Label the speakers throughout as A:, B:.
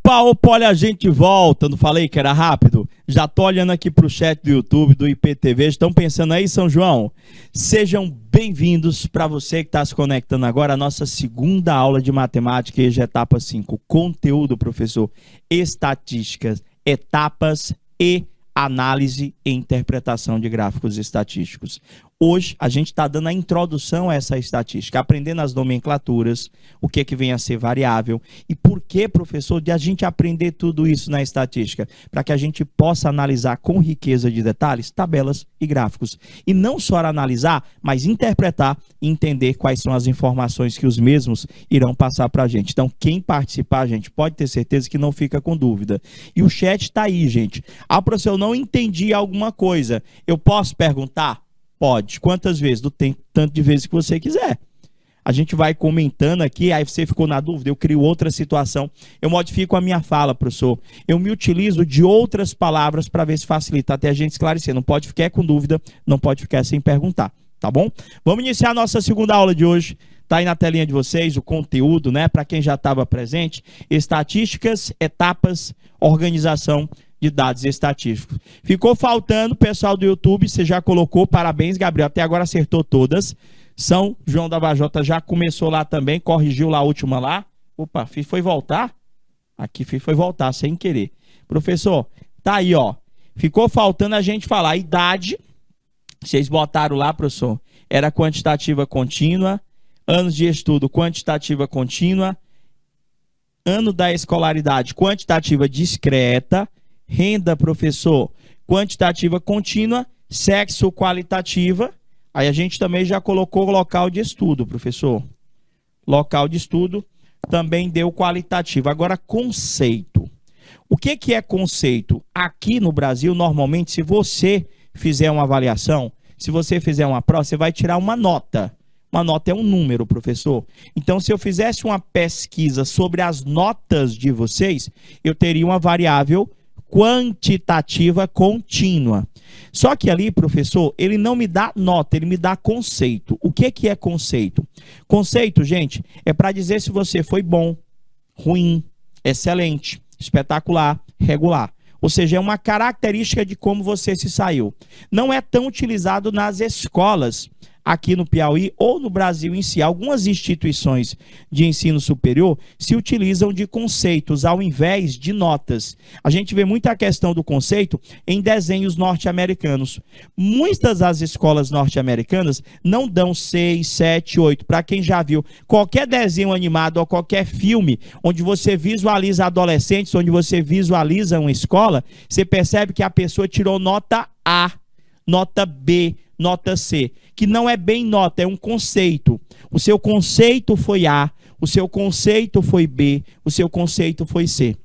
A: Opa, olha, a gente volta. Não falei que era rápido? Já tô olhando aqui para o chat do YouTube, do IPTV. Estão pensando aí, São João? Sejam bem-vindos para você que está se conectando agora à nossa segunda aula de matemática, EJA etapa 5. Conteúdo, professor, estatísticas, etapas e análise e interpretação de gráficos estatísticos. Hoje a gente está dando a introdução a essa estatística, aprendendo as nomenclaturas, o que vem a ser variável e por que, professor, de a gente aprender tudo isso na estatística, para que a gente possa analisar com riqueza de detalhes, tabelas e gráficos. E não só analisar, mas interpretar e entender quais são as informações que os mesmos irão passar para a gente. Então, quem participar, gente, pode ter certeza que não fica com dúvida. E o chat está aí, gente. Ah, professor, eu não entendi alguma coisa. Eu posso perguntar? Pode. Quantas vezes? Do tanto de vezes que você quiser. A gente vai comentando aqui, aí você ficou na dúvida, eu crio outra situação, eu modifico a minha fala, professor. Eu me utilizo de outras palavras para ver se facilita até a gente esclarecer. Não pode ficar com dúvida, não pode ficar sem perguntar, tá bom? Vamos iniciar a nossa segunda aula de hoje. Tá aí na telinha de vocês o conteúdo, né? Para quem já estava presente, estatísticas, etapas, organização de dados estatísticos. Ficou faltando, pessoal do YouTube, você já colocou, parabéns, Gabriel, até agora acertou todas. São João da Vajota já começou lá também, corrigiu lá a última lá. Opa, foi voltar? Aqui foi voltar, sem querer. Professor, tá aí, ó. Ficou faltando a gente falar a idade, vocês botaram lá, professor, era quantitativa contínua, anos de estudo, quantitativa contínua, ano da escolaridade, quantitativa discreta, renda, professor, quantitativa contínua, sexo, qualitativa. Aí a gente também já colocou local de estudo, professor. Local de estudo também deu qualitativo. Agora, conceito. O que é conceito? Aqui no Brasil, normalmente, se você fizer uma avaliação, se você fizer uma prova, você vai tirar uma nota. Uma nota é um número, professor. Então, se eu fizesse uma pesquisa sobre as notas de vocês, eu teria uma variável quantitativa contínua. Só que ali, professor, ele não me dá nota, ele me dá conceito. O que é conceito? Conceito, gente, é para dizer se você foi bom, ruim, excelente, espetacular, regular. Ou seja, é uma característica de como você se saiu. Não é tão utilizado nas escolas aqui no Piauí ou no Brasil em si. Algumas instituições de ensino superior se utilizam de conceitos ao invés de notas. A gente vê muita questão do conceito em desenhos norte-americanos. Muitas das escolas norte-americanas não dão 6, 7, 8. Para quem já viu qualquer desenho animado ou qualquer filme onde você visualiza adolescentes, onde você visualiza uma escola, você percebe que a pessoa tirou nota A, nota B, nota C, que não é bem nota, é um conceito. O seu conceito foi A, o seu conceito foi B, o seu conceito foi C.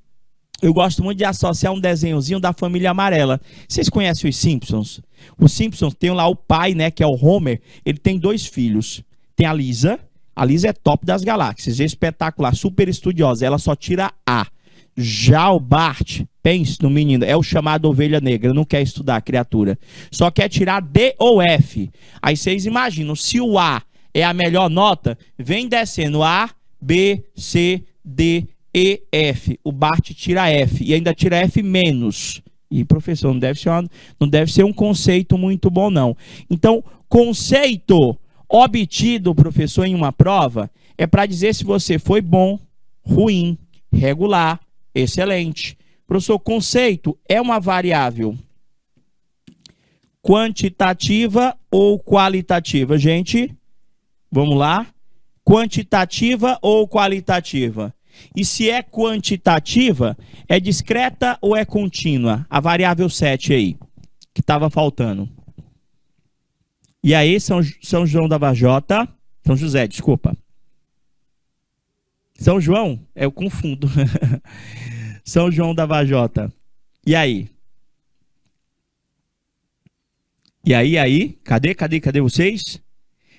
A: Eu gosto muito de associar um desenhozinho da família amarela. Vocês conhecem os Simpsons? Os Simpsons tem lá o pai, né, que é o Homer, ele tem 2 filhos. Tem a Lisa é top das galáxias, é espetacular, super estudiosa, ela só tira A. Já o Bart, pense no menino, é o chamado ovelha negra, não quer estudar a criatura, só quer tirar D ou F. Aí vocês imaginam, se o A é a melhor nota, vem descendo A, B, C, D, E, F. O Bart tira F e ainda tira F menos. E professor, não deve ser um conceito muito bom não. Então, conceito obtido, professor, em uma prova, é para dizer se você foi bom, ruim, regular, excelente. Professor, conceito é uma variável quantitativa ou qualitativa? Gente, vamos lá. Quantitativa ou qualitativa? E se é quantitativa, é discreta ou é contínua? A variável 7 aí, que estava faltando. E aí, São João da Vajota, São José, desculpa. São João, eu confundo. São João da Vajota. E aí? E aí? Cadê vocês?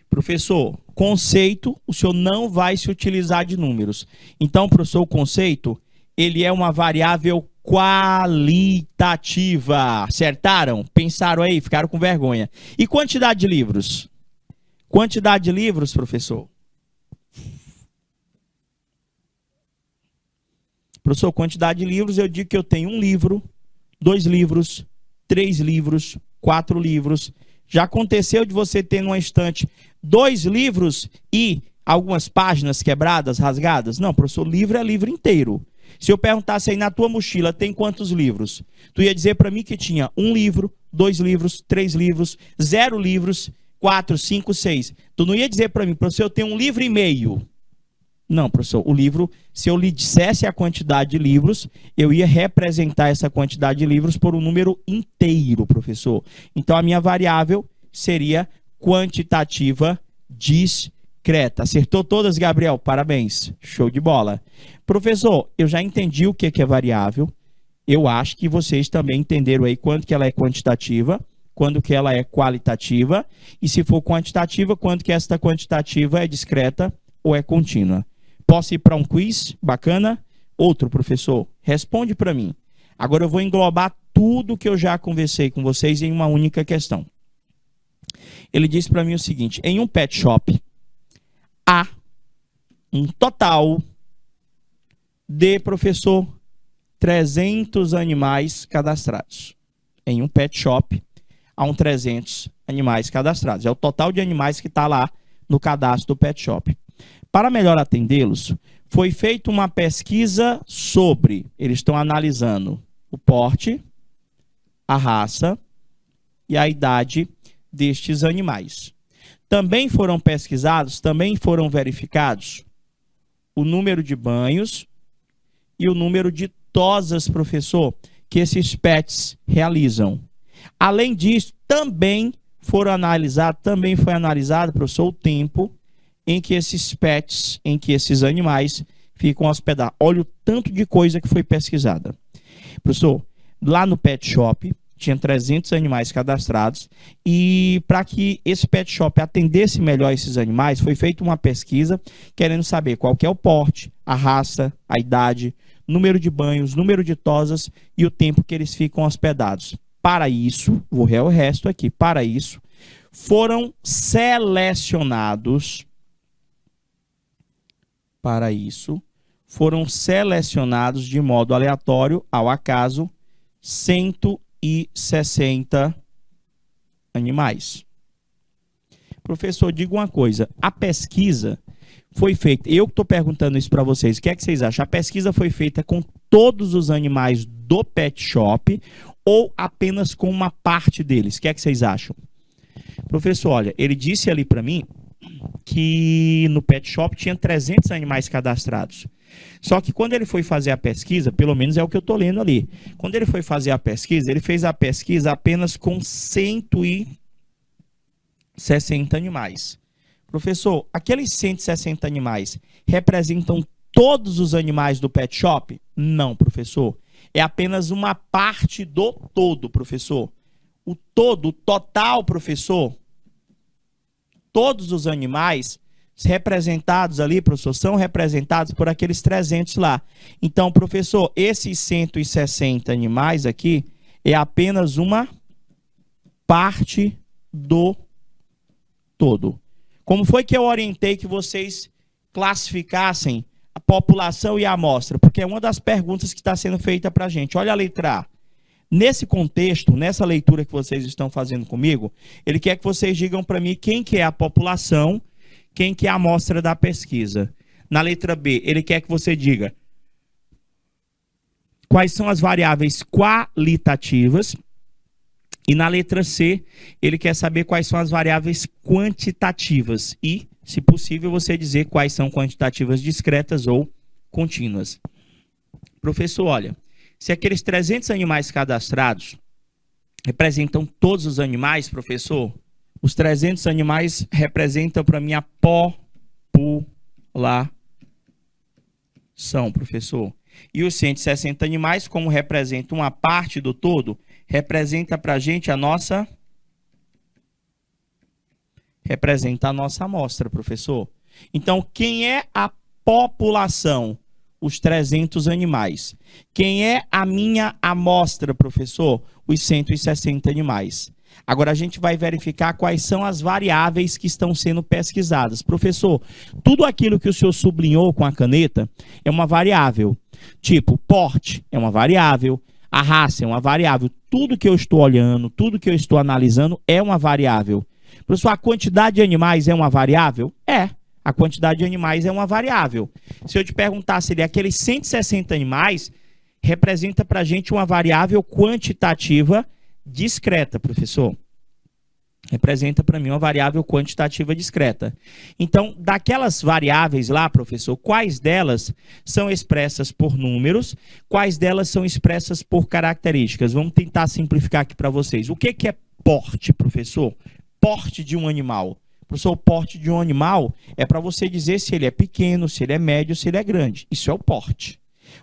A: Professor, conceito, o senhor não vai se utilizar de números. Então, professor, o conceito, ele é uma variável qualitativa. Acertaram? Pensaram aí? Ficaram com vergonha. E quantidade de livros? Quantidade de livros, professor? Professor, quantidade de livros, eu digo que eu tenho 1 livro, 2 livros, 3 livros, 4 livros. Já aconteceu de você ter numa estante 2 livros e algumas páginas quebradas, rasgadas? Não, professor, livro é livro inteiro. Se eu perguntasse aí na tua mochila, tem quantos livros? Tu ia dizer para mim que tinha 1 livro, 2 livros, 3 livros, 0 livros, 4, 5, 6. Tu não ia dizer para mim, professor, eu tenho 1 livro e meio. Não, professor, o livro, se eu lhe dissesse a quantidade de livros, eu ia representar essa quantidade de livros por um número inteiro, professor. Então, a minha variável seria quantitativa discreta. Acertou todas, Gabriel? Parabéns. Show de bola. Professor, eu já entendi o que é variável. Eu acho que vocês também entenderam aí quanto que ela é quantitativa, quando que ela é qualitativa, e se for quantitativa, quanto que esta quantitativa é discreta ou é contínua. Posso ir para um quiz? Bacana? Outro, professor? Responde para mim. Agora eu vou englobar tudo que eu já conversei com vocês em uma única questão. Ele disse para mim o seguinte: em um pet shop, há um total de, professor, 300 animais cadastrados. Em um pet shop, há 300 animais cadastrados. É o total de animais que está lá no cadastro do pet shop. Para melhor atendê-los, foi feita uma pesquisa sobre, eles estão analisando o porte, a raça e a idade destes animais. Também foram pesquisados, também foram verificados o número de banhos e o número de tosas, professor, que esses pets realizam. Além disso, também foi analisado, professor, o tempo em que esses pets, em que esses animais ficam hospedados. Olha o tanto de coisa que foi pesquisada. Professor, lá no pet shop, tinha 300 animais cadastrados, e para que esse pet shop atendesse melhor esses animais, foi feita uma pesquisa querendo saber qual que é o porte, a raça, a idade, número de banhos, número de tosas e o tempo que eles ficam hospedados. Para isso, vou ler o resto aqui, para isso, foram selecionados de modo aleatório, ao acaso, 160 animais. Professor, diga uma coisa, a pesquisa foi feita, eu estou perguntando isso para vocês, o que é que vocês acham? A pesquisa foi feita com todos os animais do pet shop ou apenas com uma parte deles? O que é que vocês acham? Professor, olha, ele disse ali para mim que no pet shop tinha 300 animais cadastrados. Só que quando ele foi fazer a pesquisa, pelo menos é o que eu estou lendo ali, quando ele foi fazer a pesquisa, ele fez a pesquisa apenas com 160 animais. Professor, aqueles 160 animais representam todos os animais do pet shop? Não, professor. É apenas uma parte do todo, professor. O todo, o total, professor, todos os animais representados ali, professor, são representados por aqueles 300 lá. Então, professor, esses 160 animais aqui é apenas uma parte do todo. Como foi que eu orientei que vocês classificassem a população e a amostra? Porque é uma das perguntas que está sendo feita para a gente. Olha a letra A. Nesse contexto, nessa leitura que vocês estão fazendo comigo, ele quer que vocês digam para mim quem que é a população, quem que é a amostra da pesquisa. Na letra B, ele quer que você diga quais são as variáveis qualitativas. E na letra C, ele quer saber quais são as variáveis quantitativas. E, se possível, você dizer quais são quantitativas discretas ou contínuas. Professor, olha, se aqueles 300 animais cadastrados representam todos os animais, professor, os 300 animais representam para mim a população, professor. E os 160 animais, como representam uma parte do todo, representa para a gente representa a nossa amostra, professor. Então, quem é a população? Os 300 animais. Quem é a minha amostra, professor? Os 160 animais. Agora a gente vai verificar quais são as variáveis que estão sendo pesquisadas. Professor, tudo aquilo que o senhor sublinhou com a caneta é uma variável. Tipo, porte é uma variável, a raça é uma variável, tudo que eu estou olhando, tudo que eu estou analisando é uma variável. Professor, a quantidade de animais é uma variável? É, a quantidade de animais é uma variável. Se eu te perguntar se aqueles 160 animais representa para a gente uma variável quantitativa discreta, professor. Representa para mim uma variável quantitativa discreta. Então, daquelas variáveis lá, professor, quais delas são expressas por números, quais delas são expressas por características? Vamos tentar simplificar aqui para vocês. O que é porte, professor? Porte de um animal. Professor, o porte de um animal é para você dizer se ele é pequeno, se ele é médio, se ele é grande. Isso é o porte.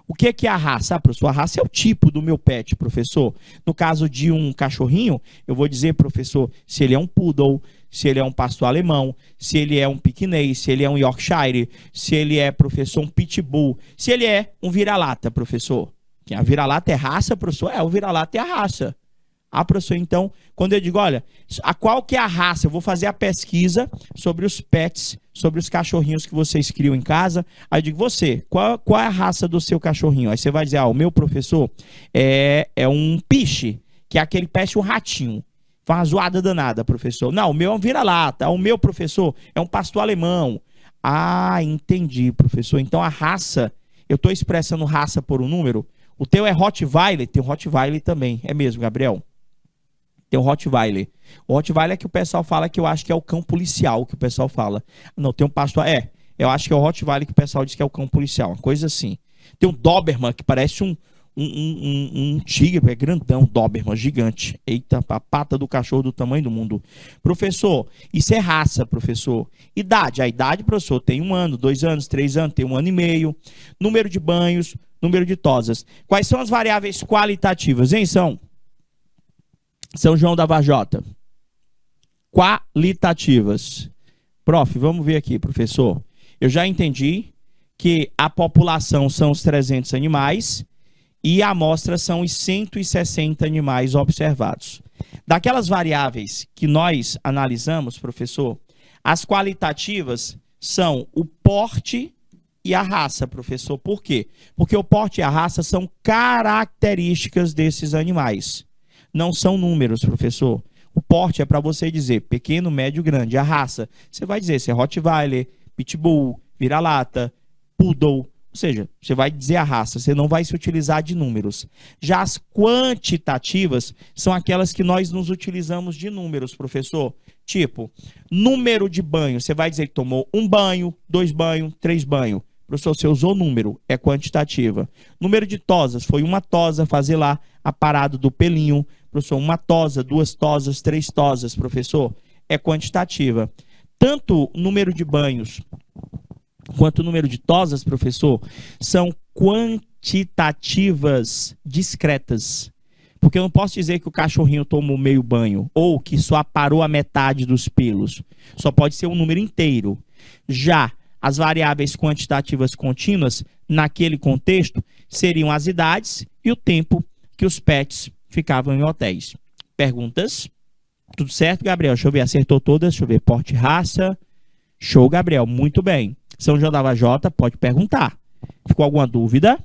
A: O que é a raça? Ah, professor, a raça é o tipo do meu pet, professor. No caso de um cachorrinho, eu vou dizer, professor, se ele é um poodle, se ele é um pastor alemão, se ele é um piquenês, se ele é um Yorkshire, se ele é, professor, um pitbull, se ele é um vira-lata, professor. Que a vira-lata é raça, professor? É, o vira-lata é a raça. Ah, professor, então, quando eu digo, olha, a qual que é a raça? Eu vou fazer a pesquisa sobre os pets, sobre os cachorrinhos que vocês criam em casa. Aí eu digo, você, qual é a raça do seu cachorrinho? Aí você vai dizer, o meu professor é um piche, que é aquele peste, um ratinho. Faz uma zoada danada, professor. Não, o meu é um vira-lata. O meu professor é um pastor alemão. Ah, entendi, professor. Então a raça, eu estou expressando raça por um número. O teu é Rottweiler? Tem o Rottweiler também. É mesmo, Gabriel? Tem o Rottweiler. O Rottweiler é que o pessoal fala que eu acho que é o cão policial, que o pessoal fala. Não, tem um pastor... eu acho que é o Rottweiler que o pessoal diz que é o cão policial. Uma coisa assim. Tem um Doberman, que parece um tigre, é grandão, Doberman, gigante. Eita, a pata do cachorro do tamanho do mundo. Professor, isso é raça, professor. Idade. A idade, professor, tem 1 ano, 2 anos, 3 anos, tem 1 ano e meio. Número de banhos, número de tosas. Quais são as variáveis qualitativas, hein? São João da Vajota. Qualitativas. Prof, vamos ver aqui, professor. Eu já entendi que a população são os 300 animais e a amostra são os 160 animais observados. Daquelas variáveis que nós analisamos, professor, as qualitativas são o porte e a raça, professor. Por quê? Porque o porte e a raça são características desses animais. Não são números, professor. O porte é para você dizer pequeno, médio, grande. A raça, você vai dizer se é Rottweiler, Pitbull, vira-lata, Poodle. Ou seja, você vai dizer a raça, você não vai se utilizar de números. Já as quantitativas são aquelas que nós nos utilizamos de números, professor. Tipo, número de banho. Você vai dizer que tomou 1 banho, 2 banhos, 3 banhos. Professor, você usou número, é quantitativa. Número de tosas, foi 1 tosa, fazer lá a parada do pelinho. Professor, 1 tosa, 2 tosas, 3 tosas, professor, é quantitativa. Tanto número de banhos quanto número de tosas, professor, são quantitativas discretas. Porque eu não posso dizer que o cachorrinho tomou meio banho ou que só aparou a metade dos pelos. Só pode ser um número inteiro. Já as variáveis quantitativas contínuas, naquele contexto, seriam as idades e o tempo que os pets ficavam em hotéis. Perguntas? Tudo certo, Gabriel? Deixa eu ver, acertou todas. Deixa eu ver, porte e raça. Show, Gabriel, muito bem. São João da Vajota, pode perguntar. Ficou alguma dúvida?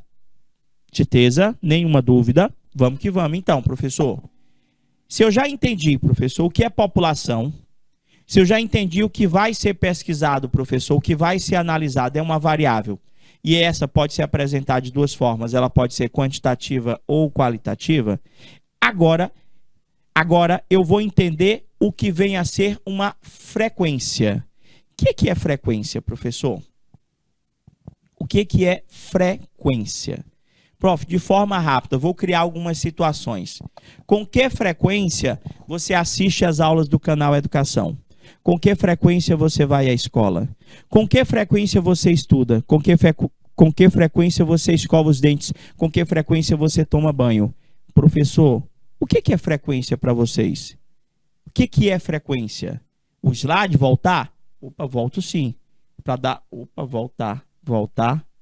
A: Certeza? Nenhuma dúvida? Vamos que vamos, então, professor. Se eu já entendi, professor, o que é população, se eu já entendi o que vai ser pesquisado, professor, o que vai ser analisado é uma variável, e essa pode ser apresentada de 2 formas, ela pode ser quantitativa ou qualitativa, agora eu vou entender o que vem a ser uma frequência. O que é frequência, professor? O que é frequência? Prof, de forma rápida, vou criar algumas situações. Com que frequência você assiste às aulas do canal Educação? Com que frequência você vai à escola? Com que frequência você estuda? Com que frequência você escova os dentes? Com que frequência você toma banho? Professor, o que é frequência para vocês? O que é frequência? O slide voltar? Opa, volto sim. Para dar... Opa, voltar.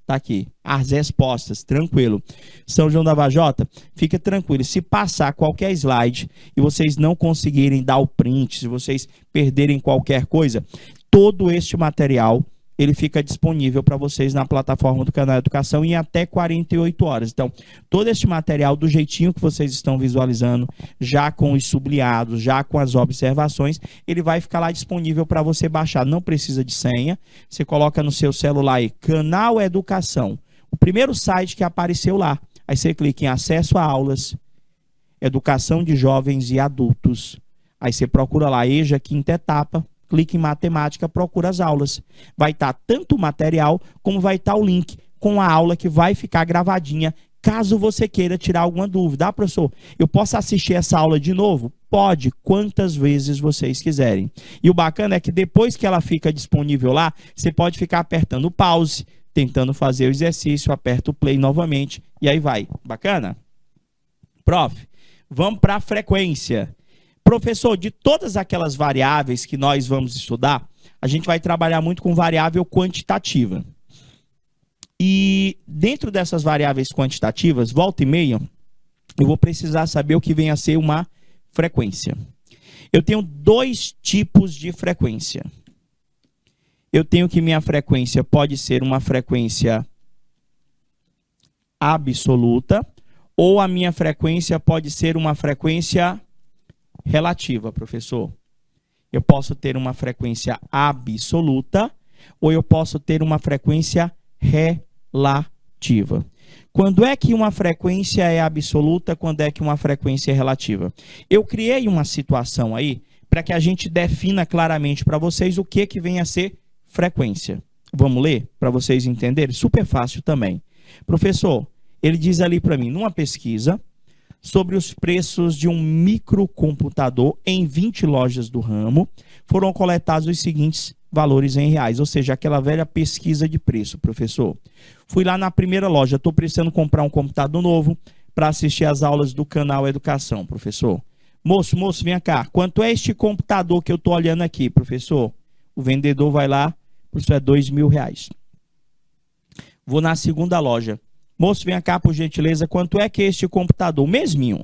A: Tá aqui. As respostas, tranquilo. São João da Vajota, fica tranquilo. Se passar qualquer slide e vocês não conseguirem dar o print, se vocês perderem qualquer coisa, todo este material ele fica disponível para vocês na plataforma do Canal Educação em até 48 horas. Então, todo este material, do jeitinho que vocês estão visualizando, já com os sublinhados, já com as observações, ele vai ficar lá disponível para você baixar. Não precisa de senha, você coloca no seu celular aí, Canal Educação, o primeiro site que apareceu lá. Aí você clica em acesso a aulas, educação de jovens e adultos. Aí você procura lá, EJA, quinta etapa, clica em matemática, procura as aulas. Vai estar tanto o material, como vai estar o link com a aula que vai ficar gravadinha, caso você queira tirar alguma dúvida. Ah, professor, eu posso assistir essa aula de novo? Pode, quantas vezes vocês quiserem. E o bacana é que depois que ela fica disponível lá, você pode ficar apertando o pause, tentando fazer o exercício, aperta o play novamente, e aí vai. Bacana? Prof, vamos para a frequência. Professor, de todas aquelas variáveis que nós vamos estudar, a gente vai trabalhar muito com variável quantitativa. E dentro dessas variáveis quantitativas, volta e meia, eu vou precisar saber o que vem a ser uma frequência. Eu tenho dois tipos de frequência. Eu tenho que minha frequência pode ser uma frequência absoluta, ou a minha frequência pode ser uma frequência relativa, professor. Eu posso ter uma frequência absoluta ou eu posso ter uma frequência relativa. Quando é que uma frequência é absoluta, quando é que uma frequência é relativa? Eu criei uma situação aí para que a gente defina claramente para vocês o que vem a ser frequência. Vamos ler para vocês entenderem? Super fácil também. Professor, ele diz ali para mim, numa pesquisa sobre os preços de um microcomputador em 20 lojas do ramo, foram coletados os seguintes valores em reais, ou seja, aquela velha pesquisa de preço, professor. Fui lá na primeira loja, estou precisando comprar um computador novo para assistir às aulas do Canal Educação, professor. Moço, vem cá, quanto é este computador que eu estou olhando aqui, professor? O vendedor vai lá, professor, é R$2.000. Vou na segunda loja. Moço, vem cá, por gentileza, quanto é que é este computador? O mesminho.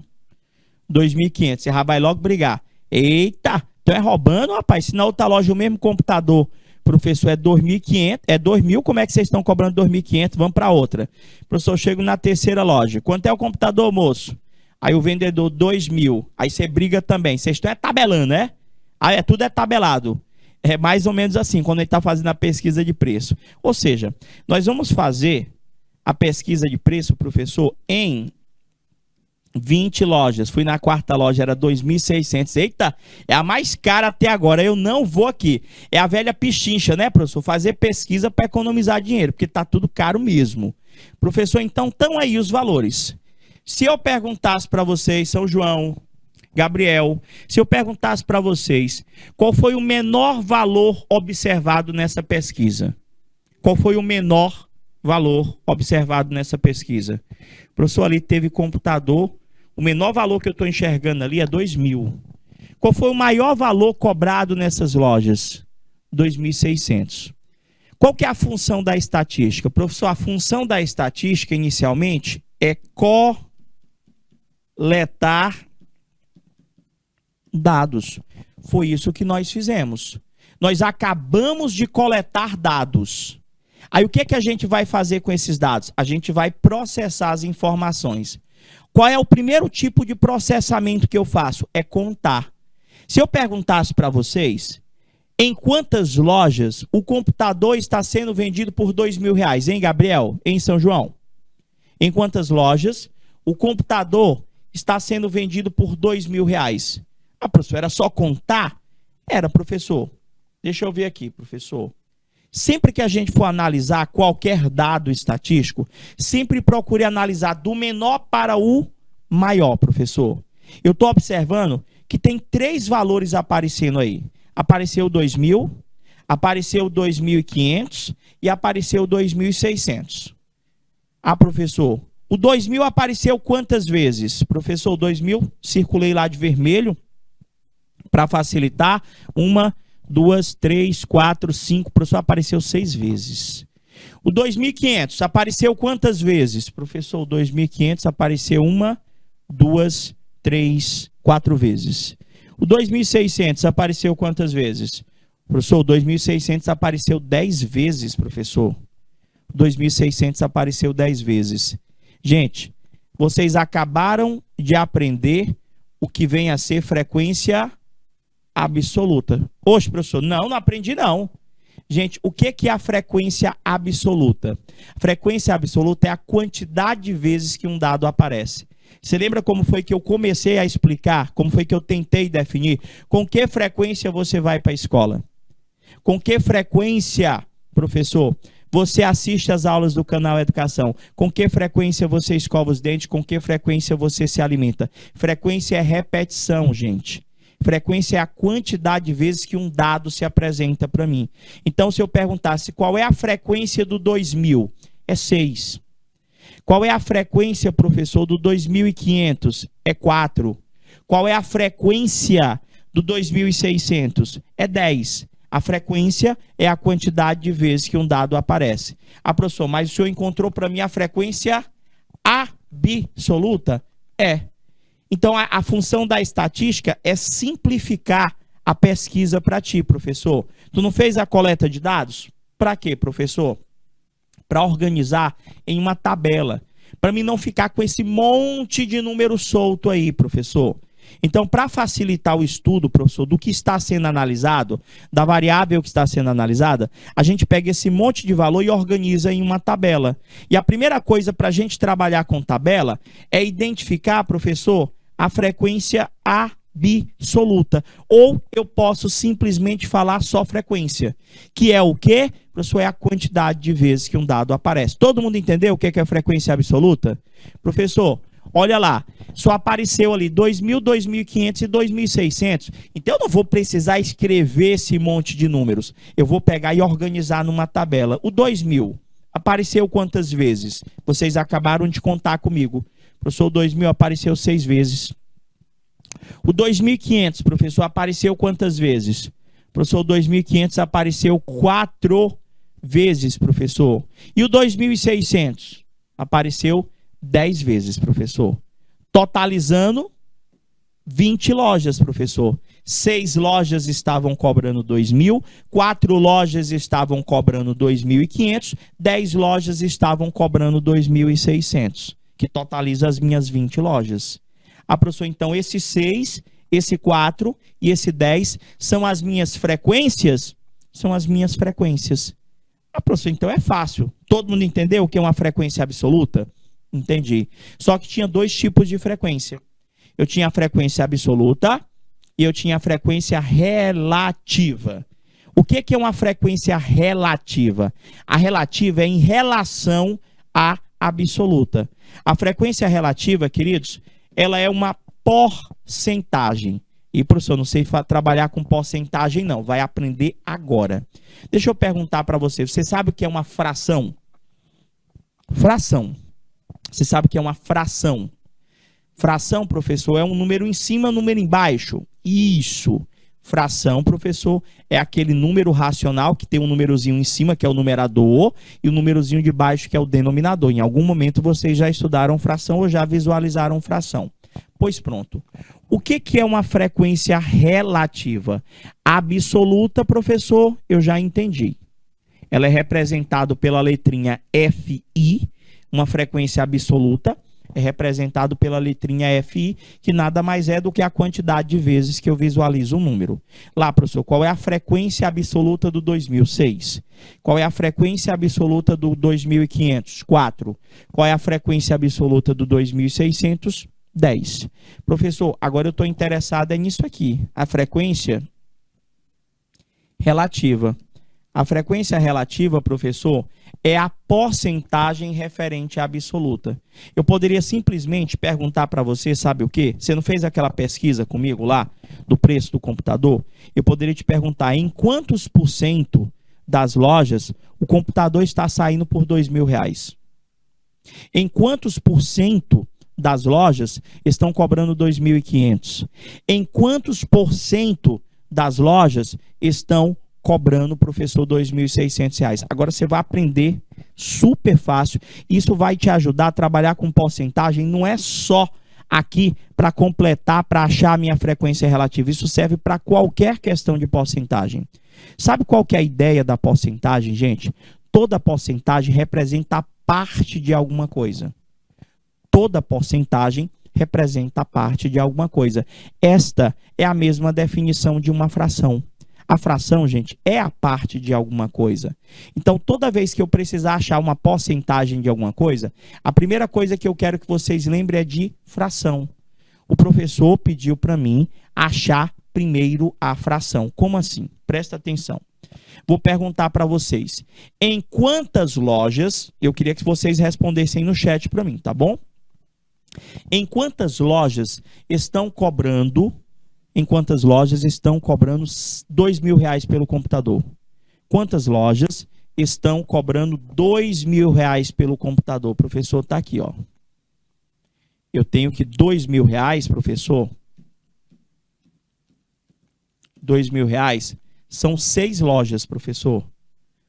A: R$2.500. Você já vai logo brigar. Eita, então é roubando, rapaz? Se na outra loja o mesmo computador, professor, é R$2.500, é R$2.000, como é que vocês estão cobrando R$2.500? Vamos para outra. Professor, eu chego na terceira loja. Quanto é o computador, moço? Aí o vendedor, R$2.000. Aí você briga também. Vocês estão tabelando, né? Aí tudo é tabelado. É mais ou menos assim, quando ele está fazendo a pesquisa de preço. Ou seja, nós vamos fazer a pesquisa de preço, professor, em 20 lojas. Fui na quarta loja, era 2.600. Eita, é a mais cara até agora. Eu não vou aqui. É a velha pichincha, né, professor? Fazer pesquisa para economizar dinheiro, porque tá tudo caro mesmo. Professor, então estão aí os valores. Se eu perguntasse para vocês, São João, Gabriel, se eu perguntasse para vocês qual foi o menor valor observado nessa pesquisa? Qual foi o menor valor observado nessa pesquisa? Professor, ali teve computador, o menor valor que eu estou enxergando ali é 2.000. Qual foi o maior valor cobrado nessas lojas? 2.600. Qual que é a função da estatística? Professor, a função da estatística inicialmente é coletar dados. Foi isso que nós fizemos. Nós acabamos de coletar dados. Aí o que que a gente vai fazer com esses dados? A gente vai processar as informações. Qual é o primeiro tipo de processamento que eu faço? É contar. Se eu perguntasse para vocês, em quantas lojas o computador está sendo vendido por R$2.000, hein, Gabriel? Em São João? Em quantas lojas o computador está sendo vendido por R$2.000? Ah, professor, era só contar? Era, professor. Deixa eu ver aqui, professor. Sempre que a gente for analisar qualquer dado estatístico, sempre procure analisar do menor para o maior, professor. Eu estou observando que tem 3 valores aparecendo aí. Apareceu 2.000, apareceu 2.500 e apareceu 2.600. Ah, professor, o 2.000 apareceu quantas vezes? Professor, o 2.000, circulei lá de vermelho para facilitar. 1, 2, 3, 4, 5, professor, apareceu 6 vezes. O 2.500 apareceu quantas vezes? Professor, o 2.500 apareceu 1, 2, 3, 4 vezes. O 2.600 apareceu quantas vezes? Professor, o 2.600 apareceu 10 vezes, professor. 2.600 apareceu 10 vezes. Gente, vocês acabaram de aprender o que vem a ser frequência absoluta. Oxe, professor, não aprendi não. Gente, o que é a frequência absoluta? Frequência absoluta é a quantidade de vezes que um dado aparece. Você lembra como foi que eu comecei a explicar? Como foi que eu tentei definir? Com que frequência você vai para a escola? Com que frequência, professor, você assiste às aulas do canal Educação? Com que frequência você escova os dentes? Com que frequência você se alimenta? Frequência é repetição, gente. Frequência é a quantidade de vezes que um dado se apresenta para mim. Então, se eu perguntasse qual é a frequência do 2000, é 6. Qual é a frequência, professor, do 2.500? É 4. Qual é a frequência do 2.600? É 10. A frequência é a quantidade de vezes que um dado aparece. Ah, professor, mas o senhor encontrou para mim a frequência absoluta? É. Então, a função da estatística é simplificar a pesquisa para ti, professor. Tu não fez a coleta de dados? Para quê, professor? Para organizar em uma tabela. Para mim não ficar com esse monte de número solto aí, professor. Então, para facilitar o estudo, professor, do que está sendo analisado, da variável que está sendo analisada, a gente pega esse monte de valor e organiza em uma tabela. E a primeira coisa para a gente trabalhar com tabela é identificar, professor, a frequência absoluta. Ou eu posso simplesmente falar só frequência, que é o quê? Professor, é a quantidade de vezes que um dado aparece. Todo mundo entendeu o que é a frequência absoluta? Professor, olha lá, só apareceu ali 2.000, 2.500 e 2.600. Então eu não vou precisar escrever esse monte de números. Eu vou pegar e organizar numa tabela. O 2.000 apareceu quantas vezes? Vocês acabaram de contar comigo. Professor, o 2.000 apareceu 6 vezes. O 2.500, professor, apareceu quantas vezes? Professor, o 2.500 apareceu 4 vezes, professor. E o 2.600 apareceu 10 vezes, professor. Totalizando 20 lojas, professor. 6 lojas estavam cobrando 2.000, 4 lojas estavam cobrando 2.500, 10 lojas estavam cobrando 2.600, que totaliza as minhas 20 lojas. Ah, professor, então esse 6, esse 4 e esse 10 são as minhas frequências? São as minhas frequências. Ah, professor, então é fácil. Todo mundo entendeu o que é uma frequência absoluta? Entendi. Só que tinha 2 tipos de frequência. Eu tinha a frequência absoluta e eu tinha a frequência relativa. O que é uma frequência relativa? A relativa é em relação à absoluta. A frequência relativa, queridos, ela é uma porcentagem. E, professor, não sei trabalhar com porcentagem, não. Vai aprender agora. Deixa eu perguntar para você. Você sabe o que é uma fração? Fração. Você sabe o que é uma fração? Fração, professor, é um número em cima, um número embaixo. Isso. Fração, professor, é aquele número racional que tem um númerozinho em cima, que é o numerador, e o númerozinho de baixo, que é o denominador. Em algum momento vocês já estudaram fração ou já visualizaram fração. Pois pronto. O que é uma frequência relativa? Absoluta, professor, eu já entendi. Ela é representada pela letrinha FI, uma frequência absoluta, é representado pela letrinha FI, que nada mais é do que a quantidade de vezes que eu visualizo um número. Lá, professor, qual é a frequência absoluta do 2006? Qual é a frequência absoluta do 2500? 4. Qual é a frequência absoluta do 2600? 10. Professor, agora eu estou interessado nisso aqui. A frequência relativa. A frequência relativa, professor, é a porcentagem referente à absoluta. Eu poderia simplesmente perguntar para você, sabe o quê? Você não fez aquela pesquisa comigo lá, do preço do computador? Eu poderia te perguntar em quantos por cento das lojas o computador está saindo por R$2.000? Em quantos por cento das lojas estão cobrando 2.500? Em quantos por cento das lojas estão cobrando, professor, R$2.600? Agora você vai aprender super fácil. Isso vai te ajudar a trabalhar com porcentagem. Não é só aqui para completar, para achar a minha frequência relativa. Isso serve para qualquer questão de porcentagem. Sabe qual que é a ideia da porcentagem, gente? Toda porcentagem representa a parte de alguma coisa. Toda porcentagem representa a parte de alguma coisa. Esta é a mesma definição de uma fração. A fração, gente, é a parte de alguma coisa. Então, toda vez que eu precisar achar uma porcentagem de alguma coisa, a primeira coisa que eu quero que vocês lembrem é de fração. O professor pediu para mim achar primeiro a fração. Como assim? Presta atenção. Vou perguntar para vocês. Em quantas lojas, eu queria que vocês respondessem no chat para mim, tá bom? Em quantas lojas estão cobrando R$2.000 pelo computador? Quantas lojas estão cobrando R$2.000 pelo computador? O professor está aqui, ó. Eu tenho que R$2.000, professor. R$2.000 são 6 lojas, professor.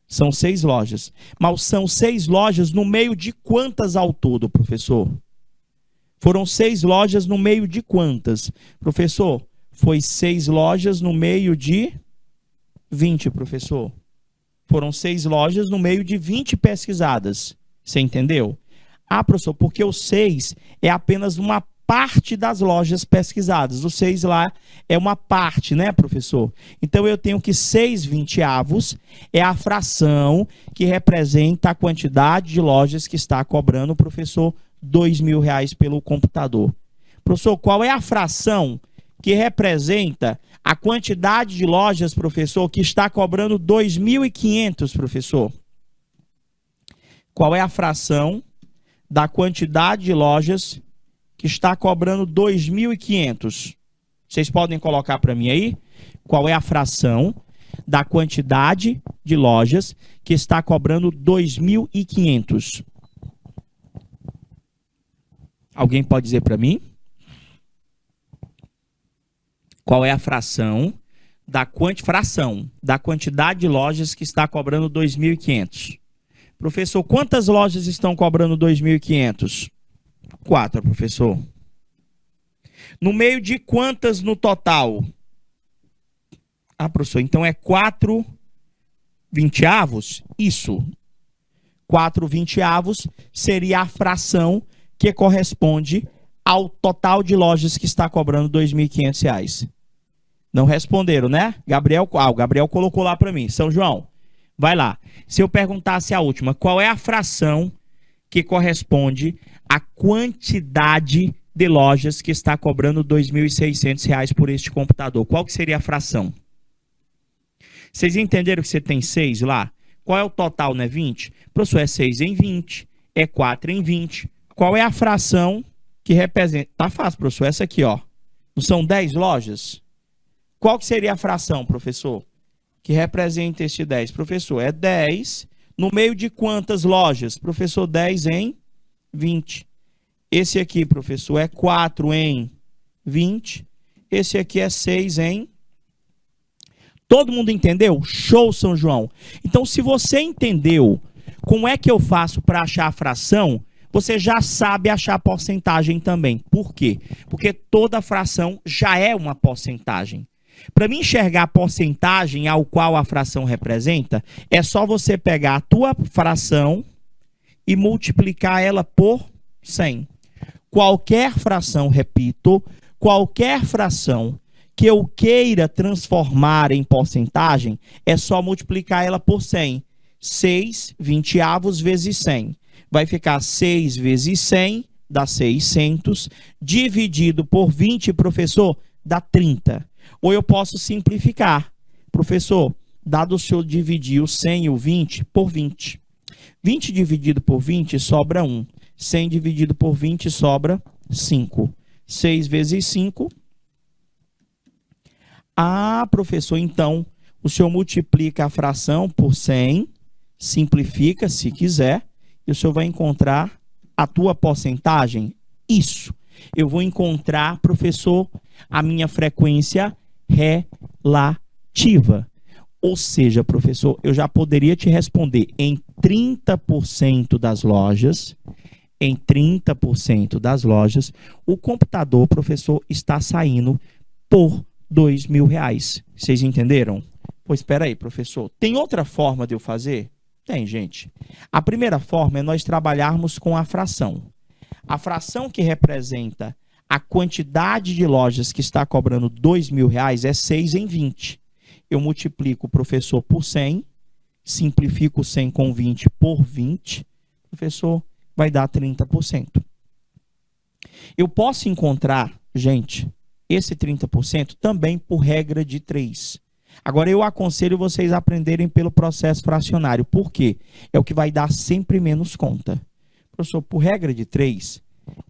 A: São 6 lojas. Mas são 6 lojas no meio de quantas ao todo, professor? Foram 6 lojas no meio de quantas? Professor, foi 6 lojas no meio de 20, professor. Foram 6 lojas no meio de 20 pesquisadas. Você entendeu? Ah, professor, porque o 6 é apenas uma parte das lojas pesquisadas. O 6 lá é uma parte, né, professor? Então, eu tenho que 6/20 é a fração que representa a quantidade de lojas que está cobrando o professor R$2.000 pelo computador. Professor, qual é a fração que representa a quantidade de lojas, professor, que está cobrando R$2.500, professor? Qual é a fração da quantidade de lojas que está cobrando R$2.500? Vocês podem colocar para mim aí? Qual é a fração da quantidade de lojas que está cobrando R$2.500? Alguém pode dizer para mim? Qual é a fração da quantidade de lojas que está cobrando R$2.500? Professor, quantas lojas estão cobrando R$2.500? 4, professor. No meio de quantas no total? Ah, professor, então é 4/20? Isso. 4/20 seria a fração que corresponde ao total de lojas que está cobrando R$2.500. Não responderam, né? O Gabriel colocou lá para mim. São João, vai lá. Se eu perguntasse a última, qual é a fração que corresponde à quantidade de lojas que está cobrando R$2.600 por este computador? Qual que seria a fração? Vocês entenderam que você tem 6 lá? Qual é o total, né? 20? Professor, é 6/20, é 4/20. Qual é a fração que representa? Tá fácil, professor. Essa aqui, ó. Não são 10 lojas? Qual que seria a fração, professor, que representa este 10? Professor, é 10 no meio de quantas lojas? Professor, 10/20. Esse aqui, professor, é 4/20. Esse aqui é 6/. Todo mundo entendeu? Show, São João. Então, se você entendeu como é que eu faço para achar a fração, você já sabe achar a porcentagem também. Por quê? Porque toda fração já é uma porcentagem. Para mim enxergar a porcentagem ao qual a fração representa, é só você pegar a tua fração e multiplicar ela por 100. Qualquer fração, repito, qualquer fração que eu queira transformar em porcentagem, é só multiplicar ela por 100. 6/20 vezes 100. Vai ficar 6 vezes 100, dá 600, dividido por 20, professor, dá 30. Ou eu posso simplificar. Professor, dado o senhor dividir o 100 e o 20 por 20. 20 dividido por 20 sobra 1. 100 dividido por 20 sobra 5. 6 vezes 5. Ah, professor, então o senhor multiplica a fração por 100, simplifica se quiser, e o senhor vai encontrar a tua porcentagem? Isso. Eu vou encontrar, professor, a minha frequência relativa. Ou seja, professor, eu já poderia te responder em 30% das lojas, o computador, professor, está saindo por R$2.000. Vocês entenderam? Pois espera aí, professor. Tem outra forma de eu fazer? Tem, gente. A primeira forma é nós trabalharmos com a fração. A fração que representa a quantidade de lojas que está cobrando R$2.000 é 6 em 20. Eu multiplico o professor por 100, simplifico 100 com 20 por 20, professor, vai dar 30%. Eu posso encontrar, gente, esse 30% também por regra de 3. Agora, eu aconselho vocês a aprenderem pelo processo fracionário. Por quê? É o que vai dar sempre menos conta. Professor, por regra de 3,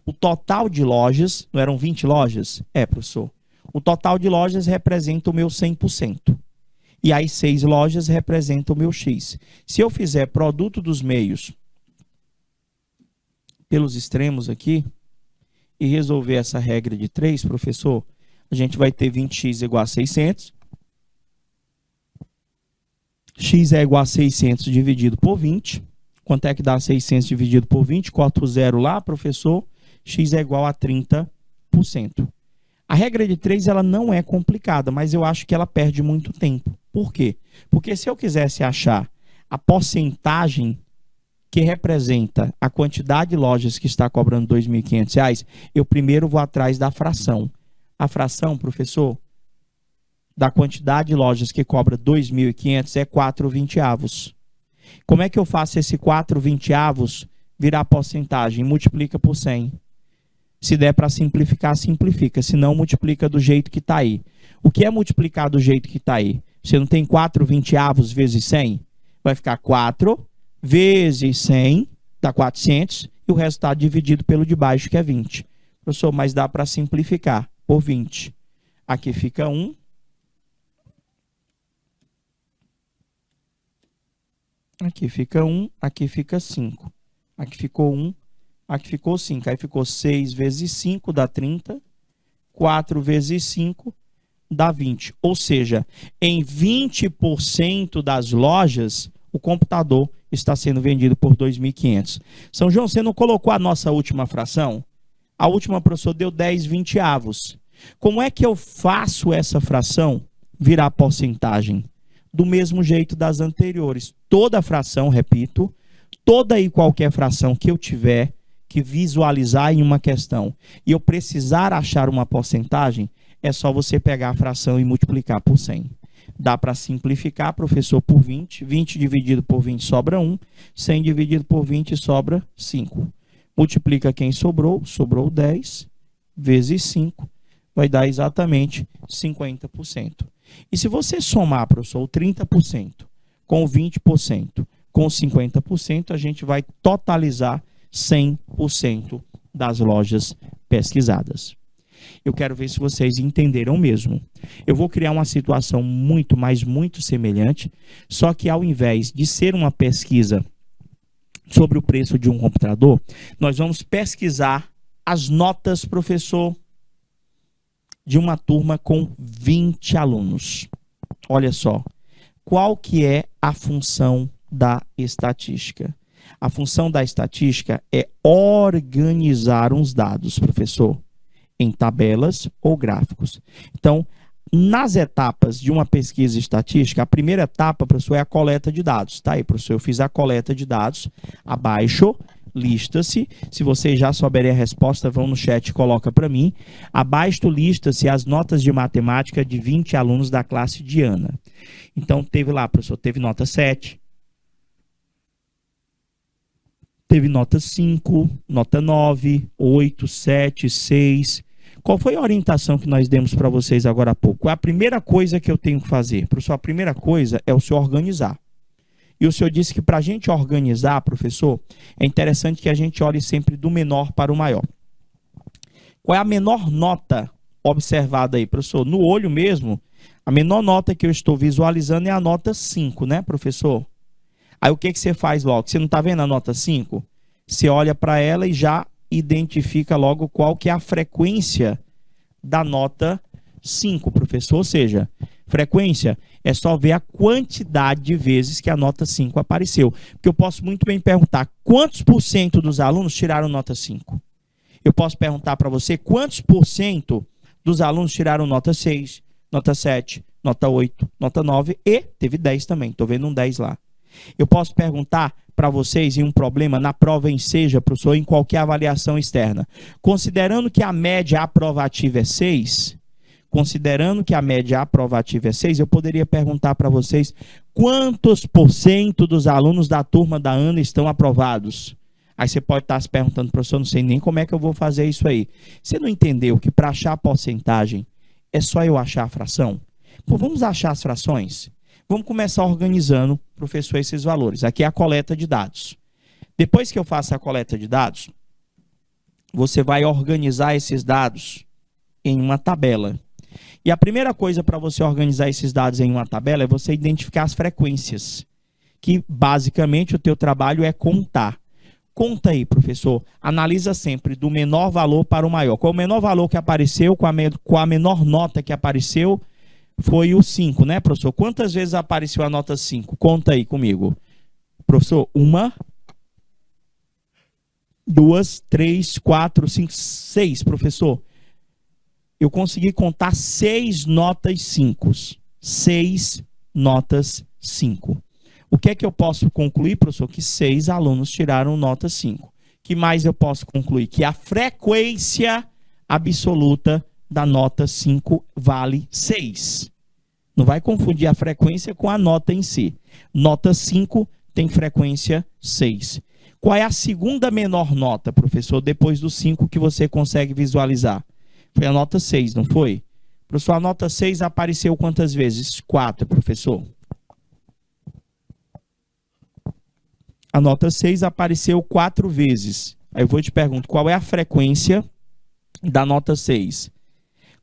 A: o total de lojas, não eram 20 lojas? É, professor. O total de lojas representa o meu 100%. E as 6 lojas representam o meu X. Se eu fizer produto dos meios pelos extremos aqui, e resolver essa regra de 3, professor, a gente vai ter 20x igual a 600. X é igual a 600 dividido por 20. Quanto é que dá 600 dividido por 20? Corta o zero lá, professor. X é igual a 30%. A regra de 3 ela não é complicada, mas eu acho que ela perde muito tempo. Por quê? Porque se eu quisesse achar a porcentagem que representa a quantidade de lojas que está cobrando R$2.500, eu primeiro vou atrás da fração. A fração, professor, da quantidade de lojas que cobra R$2.500 é 4/20. Como é que eu faço esse 4/20 virar porcentagem? Multiplica por 100. Se der para simplificar, simplifica. Se não, multiplica do jeito que está aí. O que é multiplicar do jeito que está aí? Você não tem 4/20 vezes 100? Vai ficar 4 vezes 100, dá 400, e o resultado dividido pelo de baixo, que é 20. Professor, mas dá para simplificar por 20. Aqui fica 1. Aqui fica 1, aqui fica 5. Aqui ficou 1, aqui ficou 5. Aí ficou 6 vezes 5 dá 30. 4 vezes 5 dá 20. Ou seja, em 20% das lojas, o computador está sendo vendido por R$2.500. São João, você não colocou a nossa última fração? A última, professor, deu 10/20. Como é que eu faço essa fração virar porcentagem? Do mesmo jeito das anteriores. Toda fração, repito, toda e qualquer fração que eu tiver que visualizar em uma questão e eu precisar achar uma porcentagem, é só você pegar a fração e multiplicar por 100. Dá para simplificar, professor, por 20. 20 dividido por 20 sobra 1. 100 dividido por 20 sobra 5. Multiplica quem sobrou. Sobrou 10 vezes 5. Vai dar exatamente 50%. E se você somar, professor, o 30% com o 20%, com o 50%, a gente vai totalizar 100% das lojas pesquisadas. Eu quero ver se vocês entenderam mesmo. Eu vou criar uma situação muito, mas muito semelhante, só que ao invés de ser uma pesquisa sobre o preço de um computador, nós vamos pesquisar as notas, professor, de uma turma com 20 alunos. Olha só, qual que é a função da estatística? A função da estatística é organizar uns dados, professor, em tabelas ou gráficos. Então, nas etapas de uma pesquisa estatística, a primeira etapa, professor, é a coleta de dados. Tá aí, professor, eu fiz a coleta de dados. Abaixo, lista-se. Se vocês já souberem a resposta, vão no chat e coloca para mim. Abaixo lista-se as notas de matemática de 20 alunos da classe de Ana. Então, teve lá, professor, teve nota 7. Teve nota 5, nota 9, 8, 7, 6. Qual foi a orientação que nós demos para vocês agora há pouco? A primeira coisa que eu tenho que fazer? Professor, a primeira coisa é o senhor organizar. E o senhor disse que para a gente organizar, professor, é interessante que a gente olhe sempre do menor para o maior. Qual é a menor nota observada aí, professor? No olho mesmo, a menor nota que eu estou visualizando é a nota 5, né, professor? Aí o que você faz logo? Você não está vendo a nota 5? Você olha para ela e já identifica logo qual que é a frequência da nota 5, professor. Ou seja, frequência é só ver a quantidade de vezes que a nota 5 apareceu. Porque eu posso muito bem perguntar quantos por cento dos alunos tiraram nota 5. Eu posso perguntar para você quantos por cento dos alunos tiraram nota 6, nota 7, nota 8, nota 9 e teve 10 também. Estou vendo um 10 lá. Eu posso perguntar para vocês em um problema na prova em Seja, professor, em qualquer avaliação externa. Considerando que a média aprovativa é 6, eu poderia perguntar para vocês quantos por cento dos alunos da turma da Ana estão aprovados. Aí você pode estar se perguntando, professor, não sei nem como é que eu vou fazer isso aí. Você não entendeu que para achar a porcentagem é só eu achar a fração? Pô, vamos achar as frações? Vamos começar organizando, professor, esses valores. Aqui é a coleta de dados. Depois que eu faço a coleta de dados, você vai organizar esses dados em uma tabela. E a primeira coisa para você organizar esses dados em uma tabela é você identificar as frequências, que basicamente o teu trabalho é contar. Conta aí, professor. Analisa sempre do menor valor para o maior. Qual é o menor valor que apareceu, com a menor nota que apareceu? Foi o 5, né, professor? Quantas vezes apareceu a nota 5? Conta aí comigo. Professor, 1, 2, 3, 4, 5, 6, professor. Eu consegui contar 6 notas 5. 6 notas 5. O que é que eu posso concluir, professor? Que 6 alunos tiraram nota 5. Que mais eu posso concluir? Que a frequência absoluta da nota 5 vale 6. Não vai confundir a frequência com a nota em si. Nota 5 tem frequência 6. Qual é a segunda menor nota, professor, depois do 5 que você consegue visualizar? Foi a nota 6, não foi? Professor, a nota 6 apareceu quantas vezes? 4, professor. A nota 6 apareceu 4 vezes. Aí eu vou te perguntar, qual é a frequência da nota 6?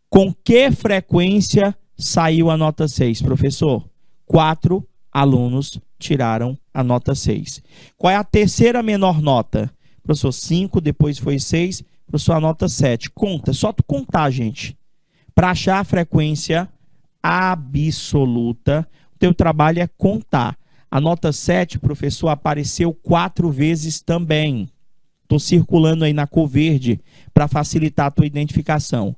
A: Com que frequência saiu a nota 6, professor? 4 alunos tiraram a nota 6. Qual é a terceira menor nota? Professor, 5, depois foi 6, professor, a nota 7. Conta, só tu contar, gente. Para achar a frequência absoluta, o teu trabalho é contar. A nota 7, professor, apareceu 4 vezes também. Estou circulando aí na cor verde para facilitar a tua identificação.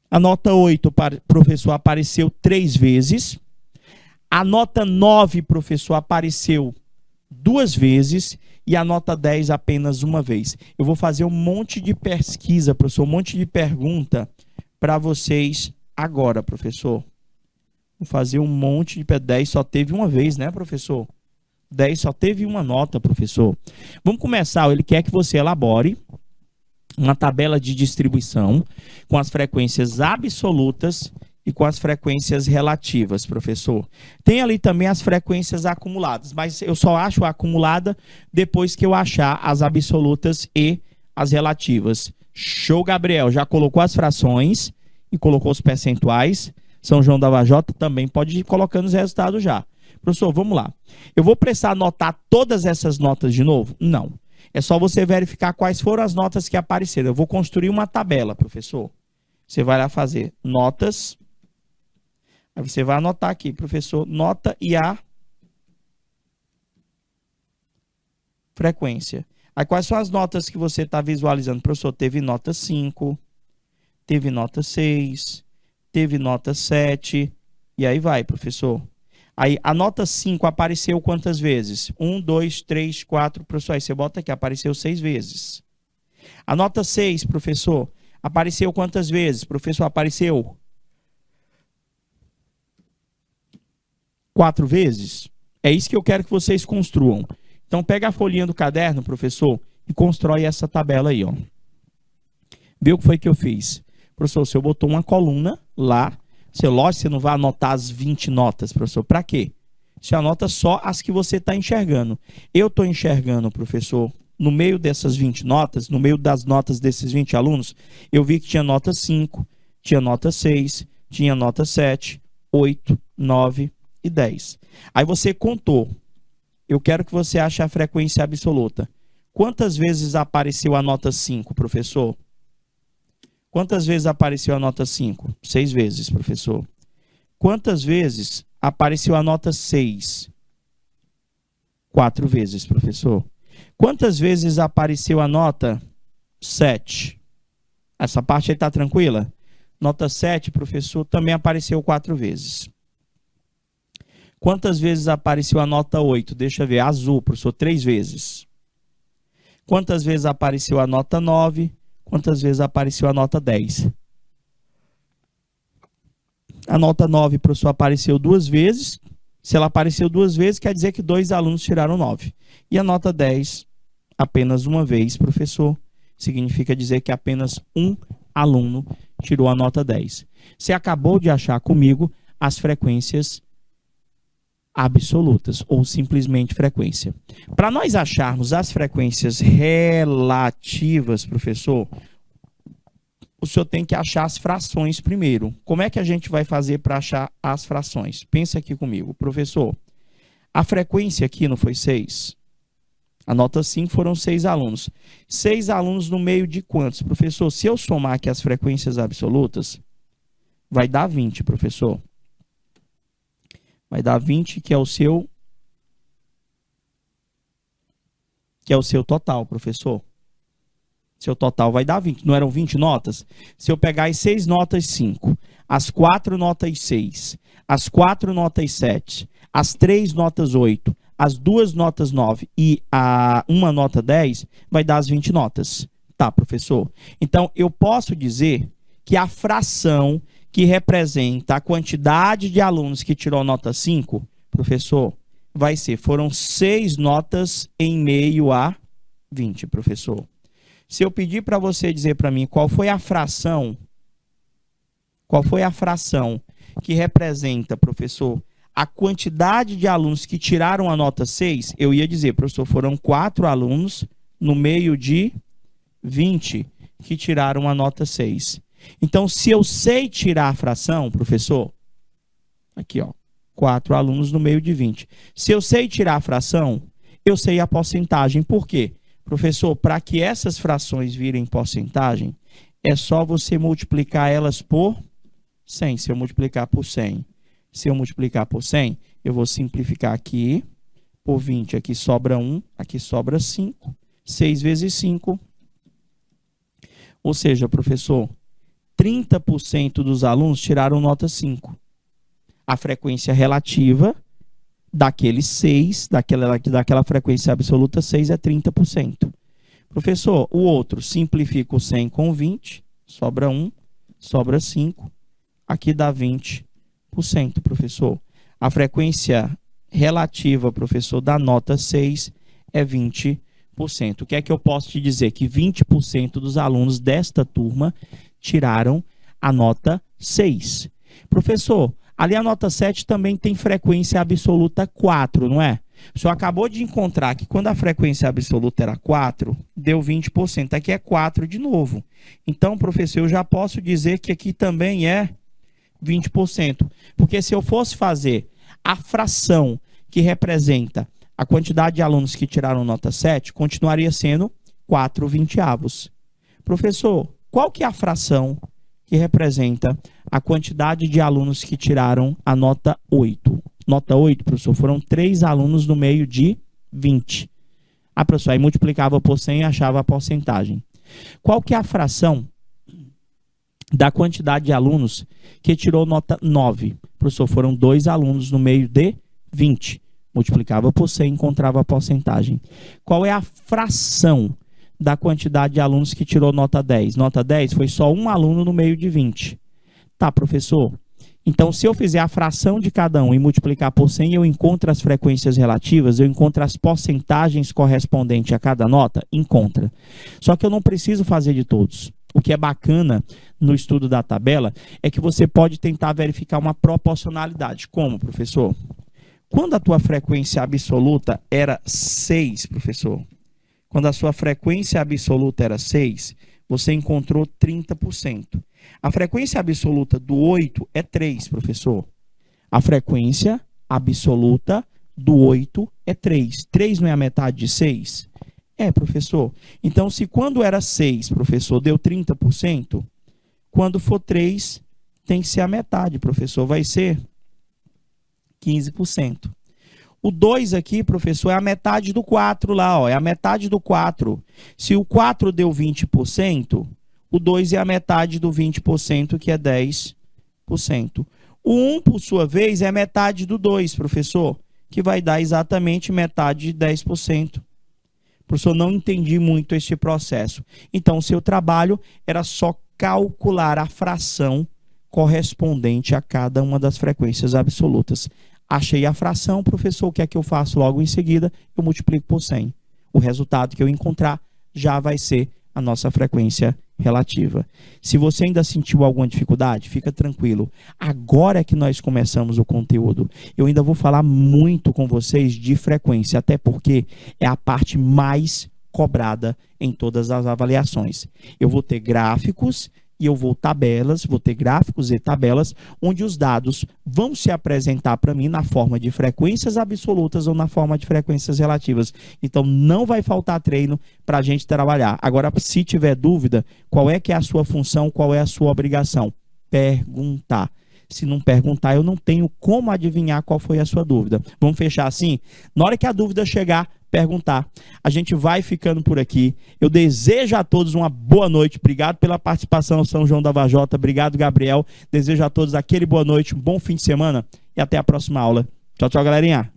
A: A nota 8, professor, apareceu 3 vezes. A nota 9, professor, apareceu 2 vezes. E a nota 10 apenas 1 vez. Eu vou fazer um monte de pesquisa, professor, um monte de pergunta para vocês agora, professor. Vou fazer um monte de... 10 só teve 1 vez, né, professor? 10 só teve 1 nota, professor. Vamos começar. Ele quer que você elabore uma tabela de distribuição com as frequências absolutas e com as frequências relativas, professor. Tem ali também as frequências acumuladas, mas eu só acho a acumulada depois que eu achar as absolutas e as relativas. Show, Gabriel. Já colocou as frações e colocou os percentuais. São João da Vajota também pode ir colocando os resultados já. Professor, vamos lá. Eu vou precisar anotar todas essas notas de novo? Não. É só você verificar quais foram as notas que apareceram. Eu vou construir uma tabela, professor. Você vai lá fazer notas. Aí você vai anotar aqui, professor, nota e a frequência. Aí quais são as notas que você está visualizando? Professor, teve nota 5, teve nota 6, teve nota 7, e aí vai, professor. Aí a nota 5 apareceu quantas vezes? 1, 2, 3, 4, professor, aí você bota aqui, apareceu 6 vezes. A nota 6, professor, apareceu quantas vezes? Professor, apareceu 4 vezes? É isso que eu quero que vocês construam. Então, pega a folhinha do caderno, professor, e constrói essa tabela aí, ó. Vê o que foi que eu fiz. Professor, o senhor botou uma coluna lá. Lógico, você não vai anotar as 20 notas, professor. Para quê? Você anota só as que você está enxergando. Eu estou enxergando, professor, no meio dessas 20 notas, no meio das notas desses 20 alunos, eu vi que tinha nota 5, tinha nota 6, tinha nota 7, 8, 9 e 10. Aí você contou. Eu quero que você ache a frequência absoluta. Quantas vezes apareceu a nota 5, professor? Quantas vezes apareceu a nota 5? 6 vezes, professor. Quantas vezes apareceu a nota 6? 4 vezes, professor. Quantas vezes apareceu a nota 7? Essa parte aí está tranquila? Nota 7, professor, também apareceu 4 vezes. Quantas vezes apareceu a nota 8? Deixa eu ver, azul, professor, 3 vezes. Quantas vezes apareceu a nota 9? Quantas vezes apareceu a nota 10? A nota 9, professor, apareceu 2 vezes. Se ela apareceu 2 vezes, quer dizer que 2 alunos tiraram 9. E a nota 10, apenas 1 vez, professor, significa dizer que apenas 1 aluno tirou a nota 10. Você acabou de achar comigo as frequências absolutas, ou simplesmente frequência. Para nós acharmos as frequências relativas, professor, o senhor tem que achar as frações primeiro. Como é que a gente vai fazer para achar as frações? Pensa aqui comigo. Professor, a frequência aqui não foi 6? A nota 5 foram 6 alunos. 6 alunos no meio de quantos? Professor, se eu somar aqui as frequências absolutas, vai dar 20, professor. Vai dar 20, que é o seu total, professor. Seu total vai dar 20. Não eram 20 notas? Se eu pegar as 6 notas 5, as 4 notas 6, as 4 notas 7, as 3 notas 8, as 2 notas 9 e a 1 nota 10, vai dar as 20 notas. Tá, professor? Então, eu posso dizer que a fração que representa a quantidade de alunos que tirou nota 5, professor, vai ser, foram 6 notas em meio a 20, professor. Se eu pedir para você dizer para mim qual foi a fração que representa, professor, a quantidade de alunos que tiraram a nota 6, eu ia dizer, professor, foram 4 alunos no meio de 20 que tiraram a nota 6. Então, se eu sei tirar a fração, professor, aqui, ó, 4 alunos no meio de 20. Se eu sei tirar a fração, eu sei a porcentagem. Por quê? Professor, para que essas frações virem porcentagem, é só você multiplicar elas por 100. Se eu multiplicar por 100, eu vou simplificar aqui por 20. Aqui sobra 1, aqui sobra 5. 6 vezes 5. Ou seja, professor, 30% dos alunos tiraram nota 5. A frequência relativa daqueles 6, daquela frequência absoluta 6 é 30%. Professor, o outro, simplifica o 100 com 20, sobra 1, sobra 5, aqui dá 20%, professor. A frequência relativa, professor, da nota 6 é 20%. O que é que eu posso te dizer? Que 20% dos alunos desta turma tiraram a nota 6. Professor, ali a nota 7 também tem frequência absoluta 4, não é? O senhor acabou de encontrar que quando a frequência absoluta era 4, deu 20%. Aqui é 4 de novo. Então, professor, eu já posso dizer que aqui também é 20%. Porque se eu fosse fazer a fração que representa a quantidade de alunos que tiraram nota 7, continuaria sendo 4/20. Professor, qual que é a fração que representa a quantidade de alunos que tiraram a nota 8? Nota 8, professor, foram 3 alunos no meio de 20. Ah, professor, aí multiplicava por 100 e achava a porcentagem. Qual que é a fração da quantidade de alunos que tirou nota 9? Professor, foram 2 alunos no meio de 20. Multiplicava por 100 e encontrava a porcentagem. Qual é a fração da quantidade de alunos que tirou nota 10? Nota 10 foi só 1 aluno no meio de 20. Tá, professor? Então, se eu fizer a fração de cada um e multiplicar por 100, eu encontro as frequências relativas, eu encontro as porcentagens correspondentes a cada nota? Encontra. Só que eu não preciso fazer de todos. O que é bacana no estudo da tabela é que você pode tentar verificar uma proporcionalidade. Como, professor? Quando a tua frequência absoluta era 6, professor, quando a sua frequência absoluta era 6, você encontrou 30%. A frequência absoluta do 8 é 3, professor. A frequência absoluta do 8 é 3. 3 não é a metade de 6? É, professor. Então, se quando era 6, professor, deu 30%, quando for 3, tem que ser a metade, professor. Vai ser 15%. O 2 aqui, professor, é a metade do 4 lá, ó, é a metade do 4. Se o 4 deu 20%, O 2 é a metade do 20%, que é 10%. O 1, por sua vez, é metade do 2, professor, que vai dar exatamente metade de 10%. Professor, não entendi muito este processo. Então, o seu trabalho era só calcular a fração correspondente a cada uma das frequências absolutas. Achei a fração, professor, o que é que eu faço logo em seguida? Eu multiplico por 100. O resultado que eu encontrar já vai ser a nossa frequência relativa. Se você ainda sentiu alguma dificuldade, fica tranquilo. Agora é que nós começamos o conteúdo. Eu ainda vou falar muito com vocês de frequência, até porque é a parte mais cobrada em todas as avaliações. Eu vou ter gráficos e eu vou ter gráficos e tabelas onde os dados vão se apresentar para mim na forma de frequências absolutas ou na forma de frequências relativas. Então, não vai faltar treino para a gente trabalhar. Agora, se tiver dúvida, qual é que é a sua função, qual é a sua obrigação? Perguntar. Se não perguntar, eu não tenho como adivinhar qual foi a sua dúvida. Vamos fechar assim? Na hora que a dúvida chegar, perguntar. A gente vai ficando por aqui. Eu desejo a todos uma boa noite. Obrigado pela participação no São João da Vajota. Obrigado, Gabriel. Desejo a todos aquele boa noite, um bom fim de semana e até a próxima aula. Tchau, tchau, galerinha.